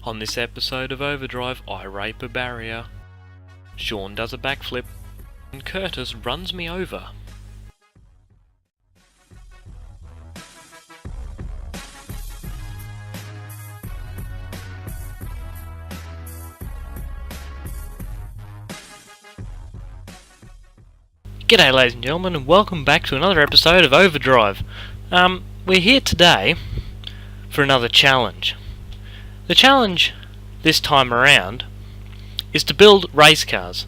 On this episode of Overdrive, I rape a barrier. Sean does a backflip, and Curtis runs me over. G'day ladies and gentlemen, and welcome back to another episode of Overdrive. We're here today for another challenge. The challenge this time around is to build race cars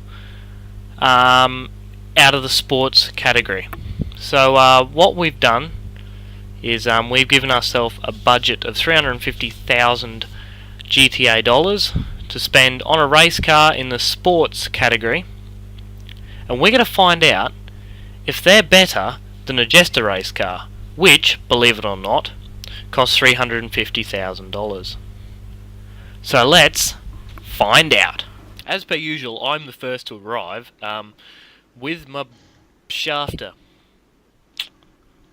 out of the sports category. So what we've done is we've given ourselves a budget of 350,000 GTA dollars to spend on a race car in the sports category, and we're going to find out if they're better than a Jester race car, which, believe it or not, costs $350,000. So let's find out. As per usual, I'm the first to arrive with my shafter.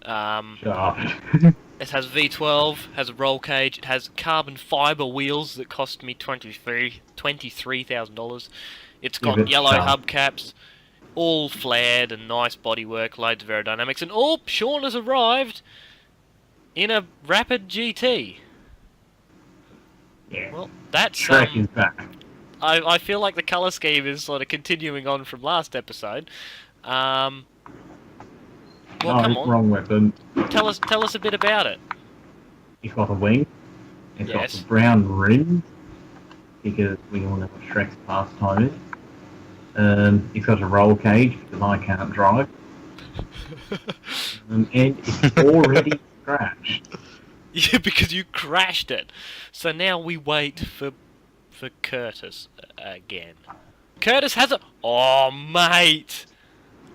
It has V12, has a roll cage, it has carbon fibre wheels that cost me $23,000. It's got yellow hubcaps, all flared and nice bodywork, loads of aerodynamics, and oh, Sean has arrived in a Rapid GT. Yeah. Well, that's Shrek is back. I feel like the colour scheme is sort of continuing on from last episode. Well, come on. Wrong weapon. Tell us a bit about it. It's got a wing. It's got the brown rims, because we all know what Shrek's pastime is. It's got a roll cage, because I can't drive. And it's already scratched. Yeah, because you crashed it. So now we wait for Curtis again. Curtis has a... Oh, mate!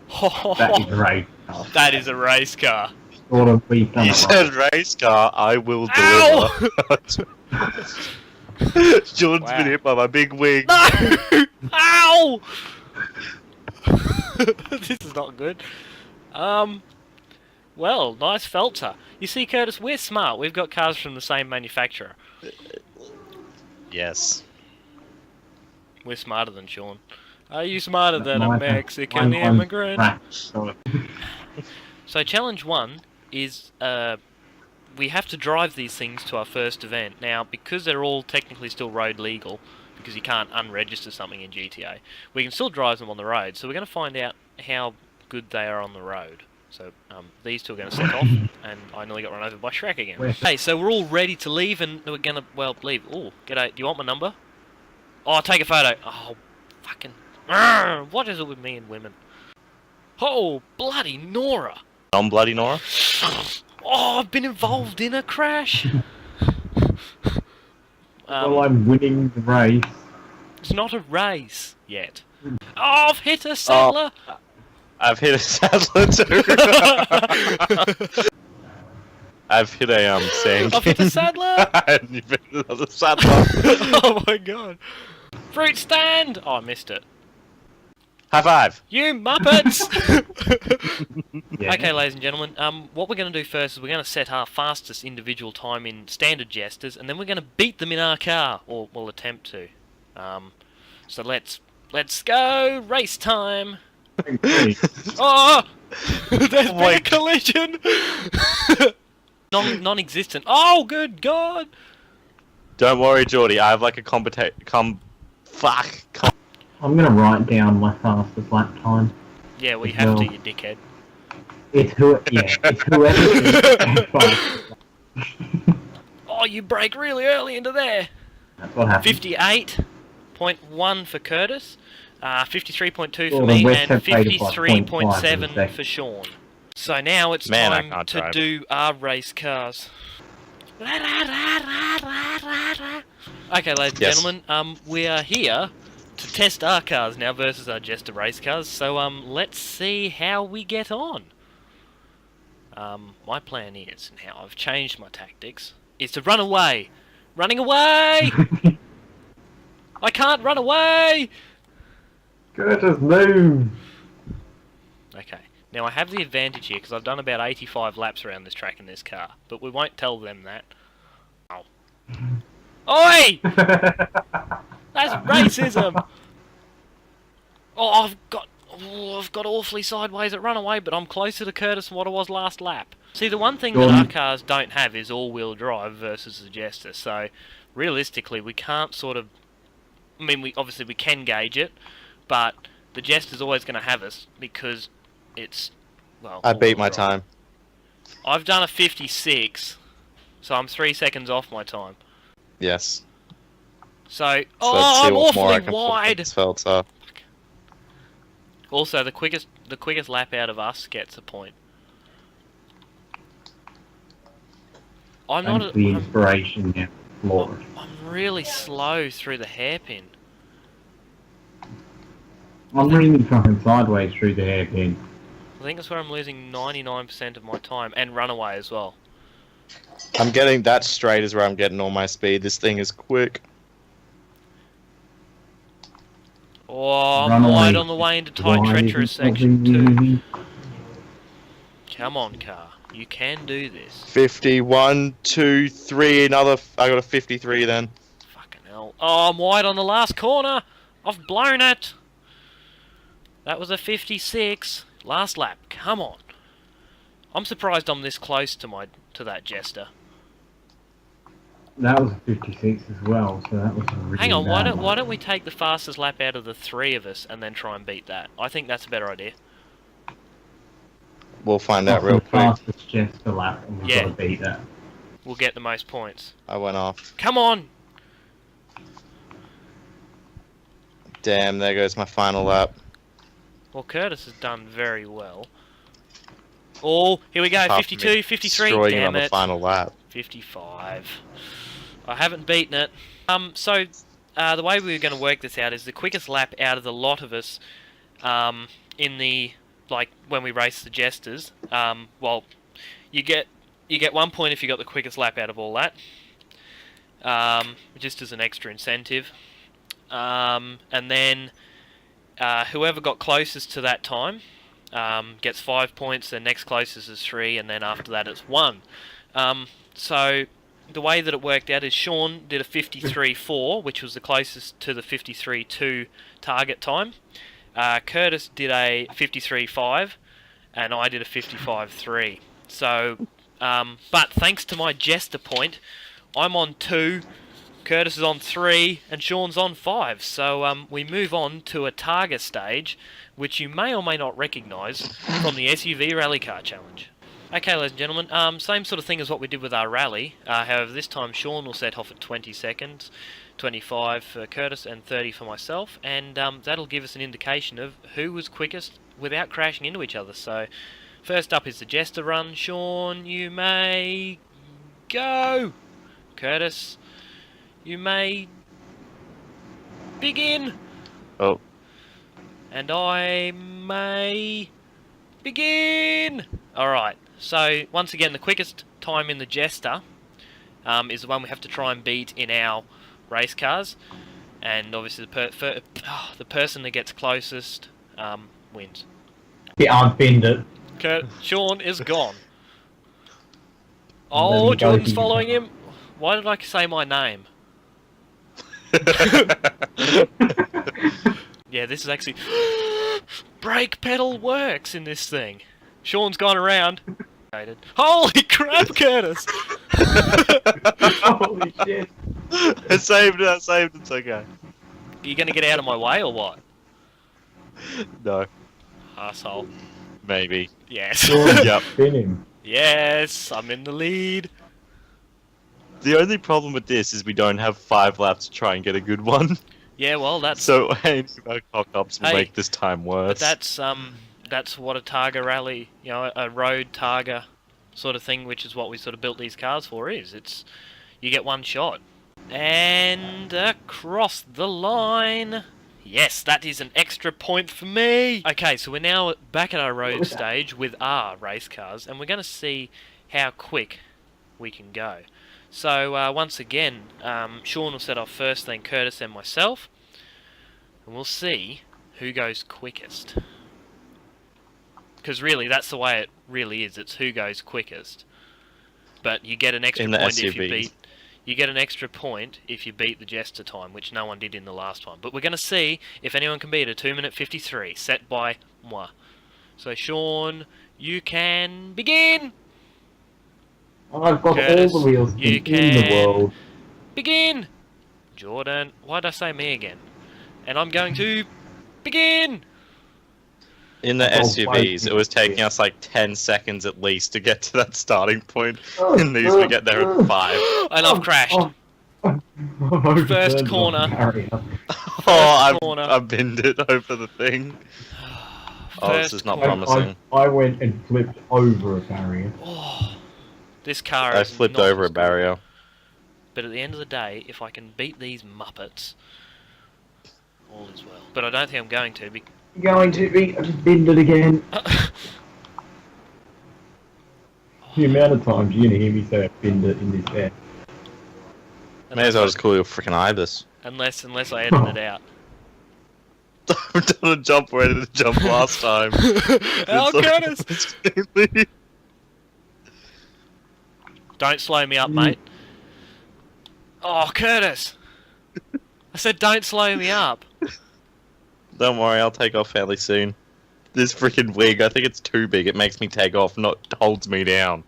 That is a race car. That is a race car. Sort of, we've done You it said race car, I will Ow! deliver. Jordan's been hit by my big wing. No! Ow! This is not good. Well, nice felter. You see, Curtis, we're smart. We've got cars from the same manufacturer. Yes. We're smarter than Sean. Are you smarter than a Mexican immigrant? So challenge 1 is we have to drive these things to our first event. Now, because they're all technically still road legal, because you can't unregister something in GTA, we can still drive them on the road. So we're going to find out how good they are on the road. So these two are going to set off, and I nearly got run over by Shrek again. Hey, so we're all ready to leave, and we're going to, well, leave. Oh, g'day. Do you want my number? Oh, I'll take a photo. Oh, fucking... What is it with me and women? Oh, bloody Nora. Non-bloody Nora? Oh, I've been involved in a crash. Well, I'm winning the race. It's not a race yet. Oh, I've hit a saddler. Oh, I've hit a saddler too. I've hit a sand. I've hit a saddler. And you've hit another saddler. Oh my god. Fruit stand. Oh, I missed it. High five. You muppets. Yeah. Okay, ladies and gentlemen, what we're going to do first is we're going to set our fastest individual time in standard Jesters, and then we're going to beat them in our car, or we'll attempt to. So let's go, race time. Oh, there's been a collision. Non-existent. Oh, good God. Don't worry, Geordie. I have like a I'm gonna write down my fastest lap time. Yeah, well, you have to, you dickhead. It's whoever. Oh, you brake really early into there. That's what happened. 58.1 for Curtis, 53.2 for Well, me, the West and have paid us like 53.7 for Sean. So now it's time to drive do our race cars. Okay, ladies and gentlemen, we are here to test our cars now versus our Jester race cars. So let's see how we get on. My plan is, and how I've changed my tactics, is to run away. Running away! I can't run away! Curtis, move! Okay, now I have the advantage here because I've done about 85 laps around this track in this car, but we won't tell them that. Oh. Oi! That's racism! Oh, I've got awfully sideways at Runaway, but I'm closer to Curtis than what I was last lap. See, the one thing that our cars don't have is all-wheel drive versus the Jester, so realistically we can't sort of... I mean, obviously we can gauge it, but the Jester's always going to have us because it's, well... I beat my time. I've done a 56, so I'm 3 seconds off my time. Yes. So Let's oh, see I'm what more I awfully can wide! This felt up. Also, the quickest lap out of us gets a point. I'm Thanks not. for the inspiration now, Lord. I'm really slow through the hairpin. I'm really fucking sideways through the hairpin. I think that's where I'm losing 99% of my time, and Runaway as well. I'm getting that straight is where I'm getting all my speed. This thing is quick. Oh, I'm wide on the way into tight treacherous section 2. Come on, car. You can do this. 51, 2, 3, another... I got a 53 then. Fucking hell. Oh, I'm wide on the last corner! I've blown it! That was a 56. Last lap. Come on. I'm surprised I'm this close to that Jester. That was a 56 as well, so that was a really Hang on, bad why don't we take the fastest lap out of the 3 of us and then try and beat that? I think that's a better idea. We'll find out Off real the quick. fastest Jester lap, and we've got to beat that. We'll get the most points. I went off. Come on! Damn, there goes my final lap. Well, Curtis has done very well. Oh, here we go, Apart from 52, me 53, destroying it damn on the it. final lap. 55. I haven't beaten it. So, the way we were going to work this out is the quickest lap out of the lot of us, in the, like, when we race the Jesters, well, you get 1 point if you got the quickest lap out of all that, just as an extra incentive. And then, whoever got closest to that time, gets 5 points, the next closest is 3, and then after that it's 1. So, the way that it worked out is Sean did a 53.4, which was the closest to the 53.2 target time. Curtis did a 53.5, and I did a 55.3. So, but thanks to my Jester point, I'm on 2, Curtis is on 3, and Sean's on 5. So we move on to a Targa stage, which you may or may not recognise from the SUV Rally Car Challenge. Okay, ladies and gentlemen, same sort of thing as what we did with our rally. However, this time Sean will set off at 20 seconds, 25 for Curtis, and 30 for myself, and that'll give us an indication of who was quickest without crashing into each other. So, first up is the Jester run. Sean, you may go. Curtis, you may begin. Oh. And I may begin. Alright, so once again, the quickest time in the Jester is the one we have to try and beat in our race cars. And obviously the person that gets closest wins. Yeah, I've binned it. Sean is gone. Oh, Jordan's following him. Why did I say my name? Yeah, this is actually... Brake pedal works in this thing. Sean's gone around. Holy crap, Curtis! Holy shit. I saved it, it's okay. Are you going to get out of my way or what? No. Arsehole. Maybe. Yes. Yep. Spin him. Yes, I'm in the lead. The only problem with this is we don't have 5 laps to try and get a good one. Yeah, well, that's... So any of our cock-ups will make this time worse. But that's what a Targa rally, you know, a road Targa sort of thing, which is what we sort of built these cars for, is. It's... You get one shot. And across the line... Yes, that is an extra point for me! Okay, so we're now back at our road stage with our race cars, and we're going to see how quick we can go. So, once again, Sean will set off first, then Curtis, then myself. And we'll see who goes quickest. Because really, that's the way it really is. It's who goes quickest. But you get an extra point if you beat... you get an extra point if you beat the Jester time, which no one did in the last one. But we're going to see if anyone can beat a 2-minute 53, set by moi. So, Sean, you can begin! I've got Curtis, all the wheels you in the world. Begin! Jordan, why'd I say me again? And I'm going to begin! In the Oh, SUVs, it was taking us like 10 seconds at least to get to that starting point. In these, we get there at 5. And I've crashed. First corner. Oh, corner. I've binned it over the thing. Oh, this is not promising. I went and flipped over a barrier. Oh, this car I is flipped not over as a barrier. good. But at the end of the day, if I can beat these Muppets, all is well. But I don't think I'm going to. Going to be. I just binned it again. The amount of times you're gonna hear me say I binned it in this air. May as well just call you a freaking ibis. Unless I edit it out. I've done a jump where I did a jump last time. Oh, Curtis! Don't slow me up, mate. Oh, Curtis! I said don't slow me up. Don't worry, I'll take off fairly soon. This freaking wig, I think it's too big. It makes me take off, not holds me down.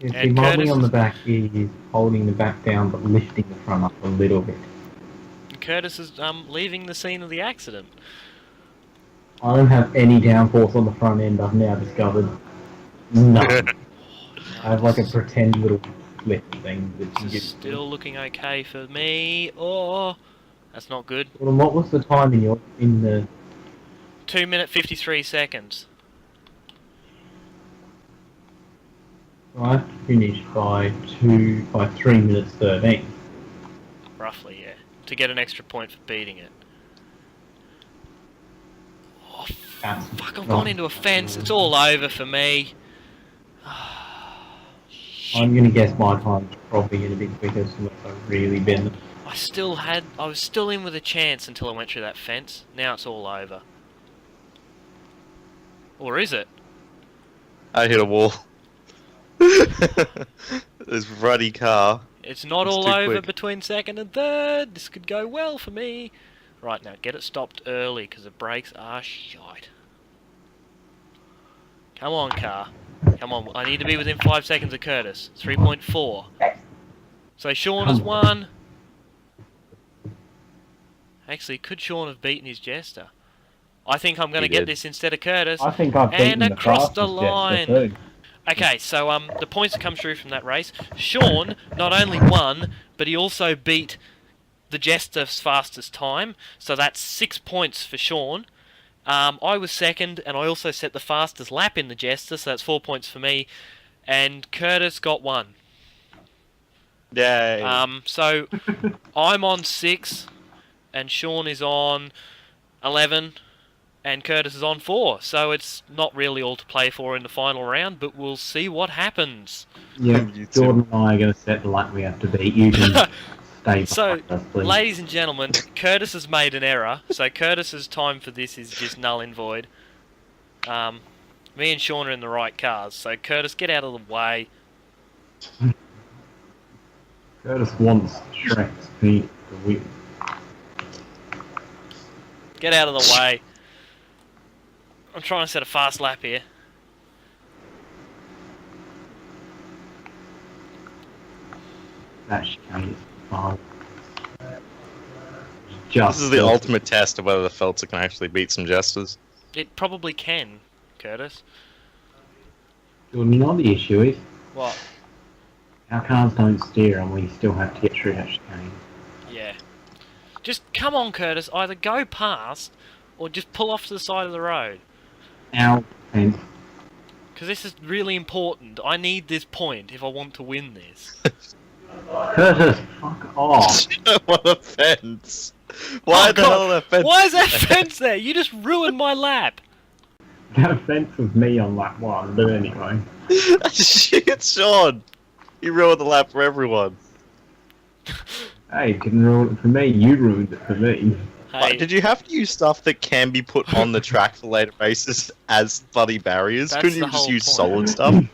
Yeah, see, And my Curtis wing on the is- back is holding the back down but lifting the front up a little bit. Curtis is leaving the scene of the accident. I don't have any downforce on the front end, I've now discovered. None. I have like a pretend little flip thing that you This is get. still looking okay for me. Oh, that's not good. Well, what was the time in the 2-minute 53 seconds. I finished by 3 minutes 13. Roughly, yeah. To get an extra point for beating it. Oh, That's fuck, I've not- gone into a fence. It's all over for me. I'm gonna guess my time's probably gonna be quicker unless I really bend them. I was still in with a chance until I went through that fence. Now it's all over. Or is it? I hit a wall. This ruddy car. It's not It's all too over quick. between second and third. This could go well for me. Right, now get it stopped early because the brakes are shite. Come on, car. Come on, I need to be within 5 seconds of Curtis. 3.4. So Sean has won. Actually, could Sean have beaten his Jester? I think I'm going to He get did. this instead of Curtis. I think I've beaten And the across the fastest Jester line. too. Okay, so the points that come through from that race, Sean not only won, but he also beat the Jester's fastest time, so that's 6 points for Sean. I was second, and I also set the fastest lap in the Jester, so that's 4 points for me, and Curtis got 1. Yay. So I'm on 6, and Sean is on 11, and Curtis is on 4, so it's not really all to play for in the final round, but we'll see what happens. Yeah, You too. Jordan and I are going to set the lap we have to beat. You can stay So, behind us, please. ladies and gentlemen, Curtis has made an error, so Curtis's time for this is just null and void. Me and Sean are in the right cars, so Curtis, get out of the way. Curtis wants Shrek's feet to win. Get out of the way. I'm trying to set a fast lap here. That chicane is fun. This is the ultimate test of whether the Feltzer can actually beat some Jesters. It probably can, Curtis. Jordan, you know what the issue is? What? Our cars don't steer and we still have to get through that chicane. Yeah. Just come on, Curtis. Either go past or just pull off to the side of the road. Our fence. Because this is really important. I need this point if I want to win this. Curtis, fuck off. What a fence! Why Oh, the God. hell that fence? Why is that fence there? You just ruined my lap. That fence was me on lap 1, but anyway. Shit, Sean! You ruined the lap for everyone. Hey, you didn't ruin it for me, you ruined it for me. Hey, Did you have to use stuff that can be put on the track for later races as bloody barriers? That's Couldn't the you just whole use point. solid stuff?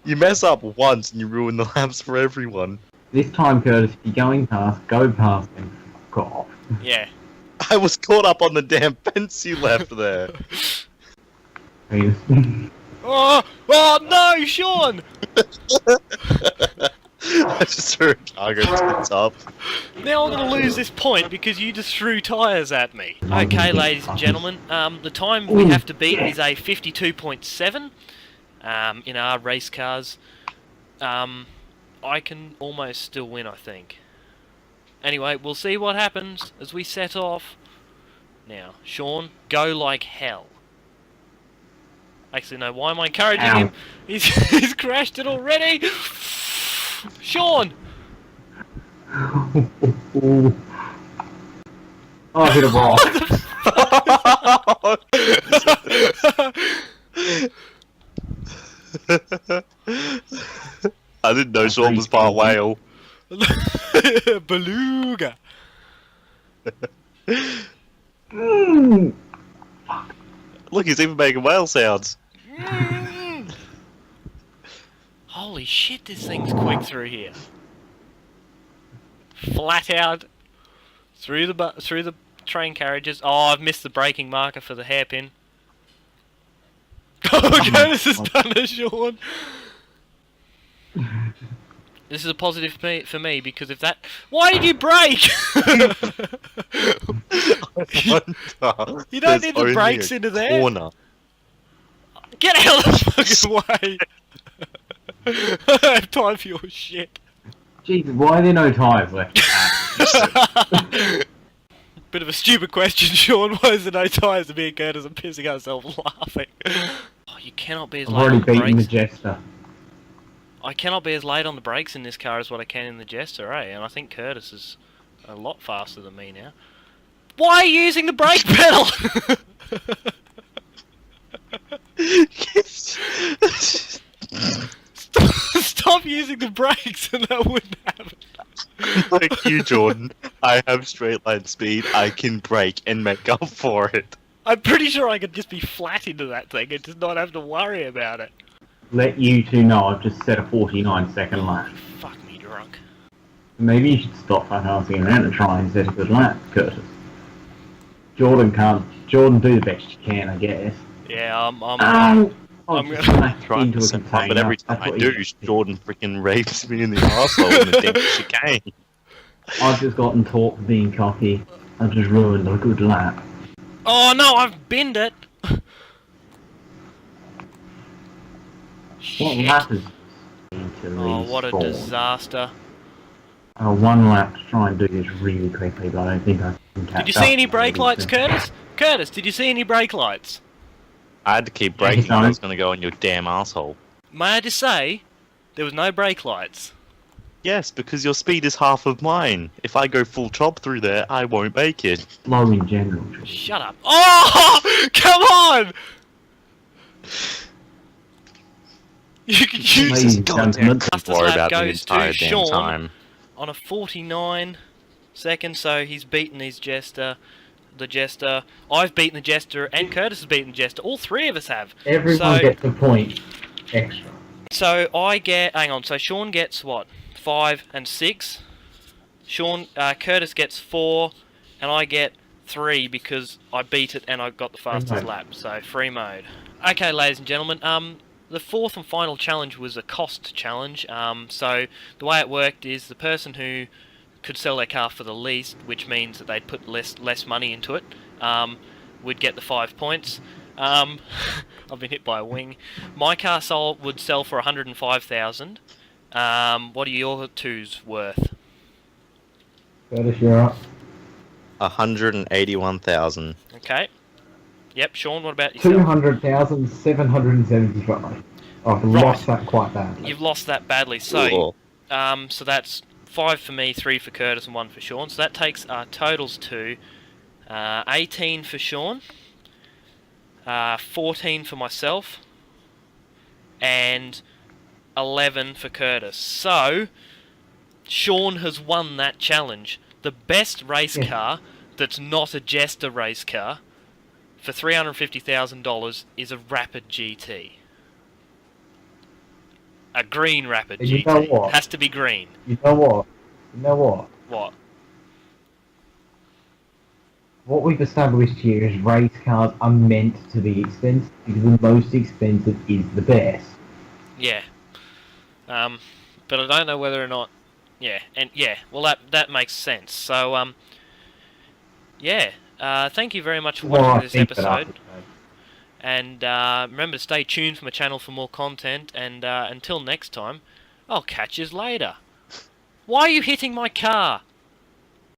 You mess up once and you ruin the laps for everyone. This time, Curtis, if you're going past, go past and fuck off. Yeah. I was caught up on the damn fence you left there. Oh no, Sean! I just threw a cargo to the top. Now I'm going to lose this point because you just threw tyres at me. Okay, ladies and gentlemen, the time we have to beat is a 52.7 in our race cars. I can almost still win, I think. Anyway, we'll see what happens as we set off. Now, Sean, go like hell. Actually, no, why am I encouraging him? He's crashed it already! Sean! Oh, I hit a rock. I didn't know Sean was part whale. Beluga! Look, he's even making whale sounds. Holy shit, this thing's quick through here. Flat out through the train carriages. Oh, I've missed the braking marker for the hairpin. Oh, Curtis has done it, Sean. This is a positive for me because if that. Why did you brake? You don't need the brakes into there. Corner. Get out of the fucking way. I don't have time for your shit. Jesus, why are there no tyres left? Bit of a stupid question, Sean. Why is there no tyres to me and Curtis and pissing ourselves laughing? Oh, you cannot be as I've late already on the beaten the brakes. Jester. I cannot be as late on the brakes in this car as what I can in the Jester, eh? And I think Curtis is a lot faster than me now. Why are you using the brake pedal? Stop using the brakes and that wouldn't happen. Like you, Jordan. I have straight line speed. I can brake and make up for it. I'm pretty sure I could just be flat into that thing and just not have to worry about it. Let you two know I've just set a 49-second lap. Fuck me drunk. Maybe you should stop fucking around and try and set a good lap, Curtis. Jordan can't. Jordan, do the best you can, I guess. Yeah, I'm I'm gonna Try into to a set container. but every time That's I what do, he- Jordan freaking rapes me in the arsehole in the damn chicane. I've just gotten taught for being cocky. I've just ruined a good lap. Oh no, I've binned it! What Shit. lap is Oh, what a respawn? disaster. One lap to try and do this really quickly, but I don't think I can catch Did you up. see any brake lights, Curtis? Curtis, did you see any brake lights? I had to keep braking or I sorry. was going to go on your damn arsehole. May I just say, there was no brake lights. Yes, because your speed is half of mine. If I go full chop through there, I won't make it. Slow in general. Shut up. Oh! Come on! You can use Ladies this and Goddamn gentlemen, fastest worry lap about the goes entire to damn Sean time. on a 49 seconds, so he's beaten his Jester. The Jester. I've beaten the Jester, and Curtis has beaten the Jester. All three of us have. everyone So- gets a point extra. So I get. Hang on. So Sean gets what? 5 and 6. Curtis gets 4, and I get 3 because I beat it and I got the fastest mode. lap. So free mode. Okay, ladies and gentlemen. The fourth and final challenge was a cost challenge. So the way it worked is the person who could sell their car for the least, which means that they'd put less money into it, would get the 5 points. I've been hit by a wing. My car would sell for 105,000. What are your twos worth? Curtis, you're up. 181,000. Okay. Yep, Sean, what about yourself? 200,775. I've lost that quite badly. You've lost that badly. So, Cool. so that's 5 for me, 3 for Curtis, and 1 for Sean. So that takes our totals to 18 for Sean, 14 for myself, and 11 for Curtis. So, Sean has won that challenge. The best race Yeah. car that's not a Jester race car for $350,000 is a Rapid GT. A A green Rapid And you GT. know what? Has to be green. You know what? You know what? What? What we've established here is race cars are meant to be expensive because the most expensive is the best. Yeah. But I don't know whether or not. Yeah, and yeah. Well, that makes sense. So yeah. Thank you very much for Well, watching I this think that episode. after today. And remember to stay tuned for my channel for more content. And until next time, I'll catch you later. Why are you hitting my car?